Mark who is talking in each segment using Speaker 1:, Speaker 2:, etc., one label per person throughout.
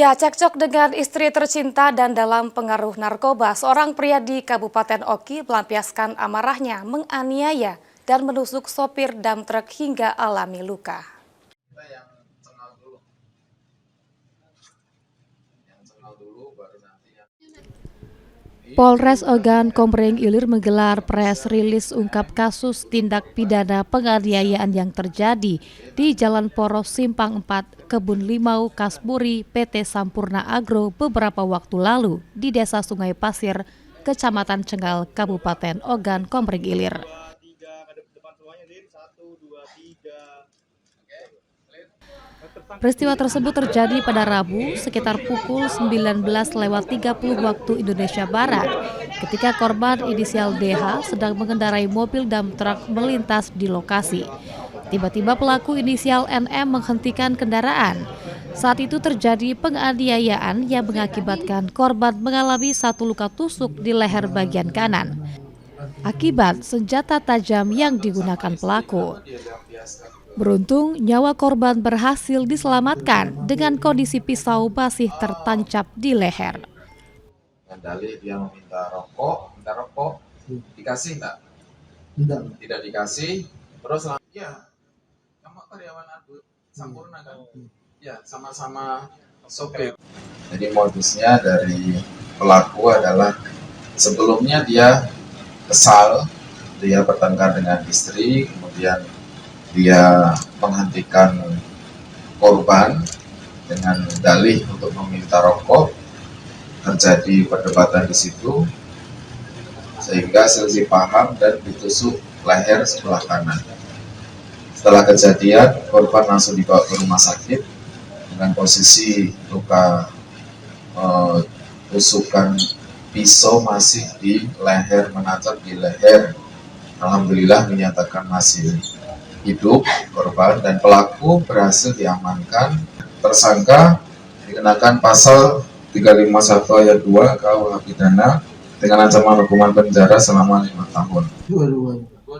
Speaker 1: Ya, cekcok dengan istri tercinta dan dalam pengaruh narkoba, seorang pria di Kabupaten Oki melampiaskan amarahnya, menganiaya dan menusuk sopir dam truk hingga alami luka. Polres Ogan Komering Ilir menggelar press rilis ungkap kasus tindak pidana penganiayaan yang terjadi di Jalan Poros Simpang 4, Kebun Limau, Kasburi, PT Sampurna Agro beberapa waktu lalu di Desa Sungai Pasir, Kecamatan Cengal, Kabupaten Ogan Komering Ilir. Peristiwa tersebut terjadi pada Rabu sekitar pukul 19.30 waktu Indonesia Barat ketika korban inisial DH sedang mengendarai mobil dump truck melintas di lokasi. Tiba-tiba pelaku inisial NM menghentikan kendaraan. Saat itu terjadi penganiayaan yang mengakibatkan korban mengalami satu luka tusuk di leher bagian kanan akibat senjata tajam yang digunakan pelaku. Beruntung, nyawa korban berhasil diselamatkan dengan kondisi pisau masih tertancap di leher.
Speaker 2: Dalih dia minta rokok, dikasih enggak? Tidak dikasih, terus ya, kamu karyawan aku, Sampurna kan? Ya, sama-sama sopir. Jadi modusnya dari pelaku adalah sebelumnya dia kesal, dia bertengkar dengan istri, kemudian dia menghentikan korban dengan dalih untuk meminta rokok. Terjadi perdebatan di situ sehingga selisih paham dan ditusuk leher sebelah kanan. Setelah kejadian, korban langsung dibawa ke rumah sakit dengan posisi luka tusukan pisau masih di leher, menancap di leher. Alhamdulillah menyatakan masih hidup korban dan pelaku berhasil diamankan. Tersangka dikenakan pasal 351 ayat 2 KUH pidana dengan ancaman hukuman penjara selama 5 tahun.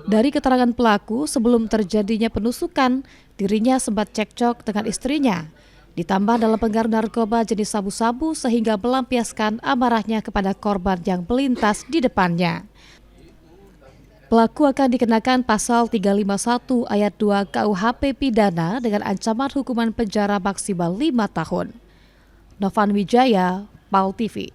Speaker 1: Dari keterangan pelaku, sebelum terjadinya penusukan, dirinya sempat cekcok dengan istrinya. Ditambah dalam pengaruh narkoba jenis sabu-sabu sehingga melampiaskan amarahnya kepada korban yang melintas di depannya. Pelaku akan dikenakan pasal 351 ayat 2 KUHP pidana dengan ancaman hukuman penjara maksimal 5 tahun. Novan Wijaya, PAL TV.